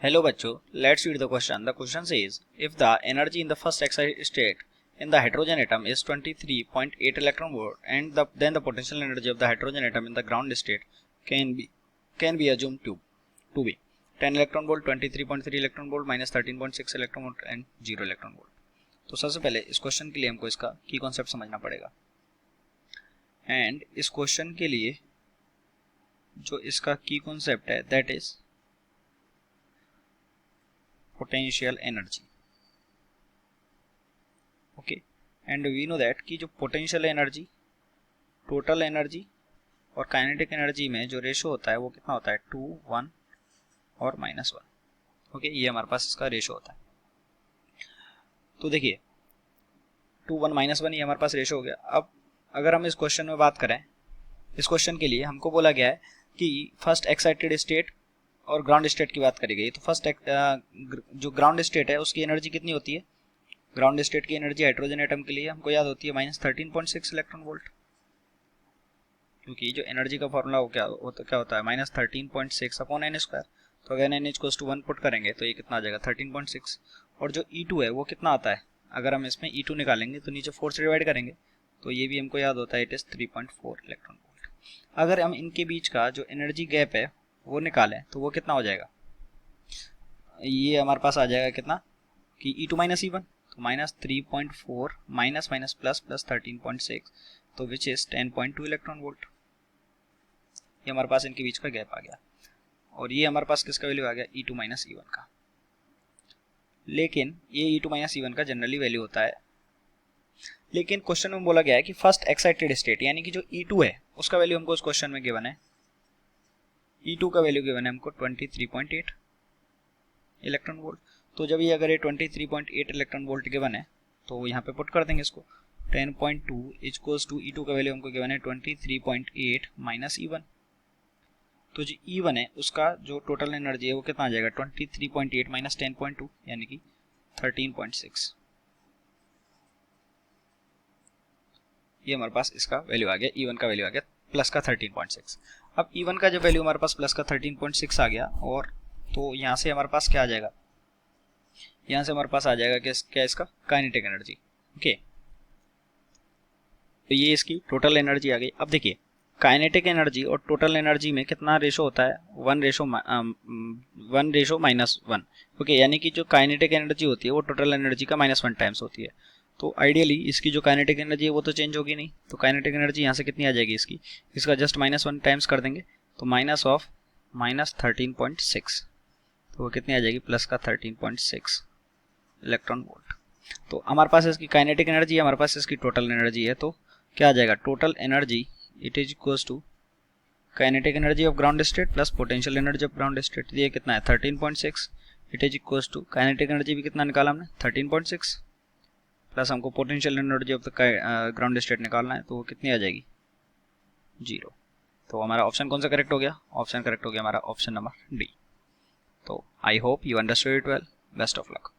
Hello bachcho, let's read the question. The question says, if the energy in the first excited state in the hydrogen atom is 23.8 electron volt and then the potential energy of the hydrogen atom in the ground state can be assumed to be 10 electron volt, 23.3 electron volt, minus 13.6 electron volt and 0 electron volt. तो सबसे पहले इस question के लिए हमको इसका की concept समझना पड़ेगा एंड इस क्वेश्चन के लिए जो इसका की कॉन्सेप्ट है that is potential energy. Okay, and we know that कि जो potential energy, total energy और kinetic energy में जो रेशो होता है वो कितना होता है 2, 1 और -1. ओके, ये हमारे पास इसका रेशो होता है. तो देखिए 2, 1, -1 ये हमारे पास रेशो हो गया. अब अगर हम इस क्वेश्चन में बात करें, इस क्वेश्चन के लिए हमको बोला गया है कि फर्स्ट एक्साइटेड स्टेट और ग्राउंड स्टेट की बात करी गई. तो फर्स्ट जो ग्राउंड स्टेट है उसकी एनर्जी कितनी होती है? ग्राउंड स्टेट की एनर्जी हाइड्रोजन एटम के लिए हमको याद होती है -13.6 इलेक्ट्रॉन वोल्ट, क्योंकि जो एनर्जी का फॉर्मूला क्या होता है -13.6 अपॉन n². तो अगर n=1 पुट करेंगे तो ये कितना आ जाएगा 13.6. और जो E2 है वो कितना आता है? अगर हम इसमें E2 निकालेंगे तो नीचे 4 से डिवाइड करेंगे तो ये भी हमको याद होता है, इट इज 3.4 इलेक्ट्रॉन वोल्ट. अगर हम इनके बीच का जो एनर्जी गैप है वो निकालें तो वो कितना हो जाएगा? ये हमारे पास आ जाएगा कितना कि E2 - E1, तो -3.4 माइनस माइनस प्लस प्लस 13.6, तो विच इज 10.2 इलेक्ट्रॉन वोल्ट. ये हमारे पास इनके बीच का गैप आ गया. और ये हमारे पास किसका वैल्यू आ गया? E2 - E1 का. लेकिन ये E2 - E1 का जनरली वैल्यू होता है. लेकिन क्वेश्चन में बोला गया है कि फर्स्ट एक्साइटेड स्टेट यानी कि जो E2 है उसका वैल्यू हमको उस क्वेश्चन में गिवन है. E2 का वैल्यू गिवन है हमको 23.8 इलेक्ट्रॉन वोल्ट. तो जब ये अगर ये 23.8 इलेक्ट्रॉन वोल्ट गिवन है तो यहाँ पे पुट कर देंगे इसको. 10.2 इक्वल्स टू E2 का वैल्यू हमको गिवन है 23.8 माइनस E1. तो जो E1 है उसका जो टोटल एनर्जी है वो कितना आ जाएगा 23.8 माइनस 10.2 यानी कि 13.6. ये हमारे पास इसका वैल्यू आ गया, E1 का वैल्यू आ गया प्लस का 13.6. अब E1 का जो वैल्यू हमारे पास प्लस का 13.6 आ गया, और तो यहाँ से हमारे पास क्या आ जाएगा? यहाँ से हमारे पास आ जाएगा क्या इसका काइनेटिक एनर्जी. ओके, तो ये इसकी टोटल एनर्जी आ गई. अब देखिए काइनेटिक एनर्जी और टोटल एनर्जी में कितना रेशो होता है? 1:-1. ओके, यानी कि जो काइनेटिक एनर्जी होती है वो टोटल एनर्जी का -1 टाइम्स होती है. तो आइडियली इसकी जो काइनेटिक एनर्जी है वो तो चेंज होगी नहीं. तो काइनेटिक एनर्जी यहाँ से कितनी आ जाएगी इसका जस्ट -1 टाइम्स कर देंगे तो माइनस ऑफ -13.6, तो वो कितनी आ जाएगी प्लस का 13.6 इलेक्ट्रॉन वोल्ट. तो हमारे पास इसकी काइनेटिक एनर्जी है, हमारे पास इसकी टोटल एनर्जी है. तो क्या आ जाएगा? Total energy it is equals to kinetic energy of ground state plus potential energy of ground state. ये कितना है 13.6. It is equals to kinetic energy भी कितना निकाला हमने 13.6 प्लस हमको potential energy of the ground state निकालना है, तो वो कितनी आ जाएगी 0. तो हमारा ऑप्शन कौन सा करेक्ट हो गया? ऑप्शन करेक्ट हो गया हमारा ऑप्शन नंबर डी. तो I hope you understood it well. Best of luck.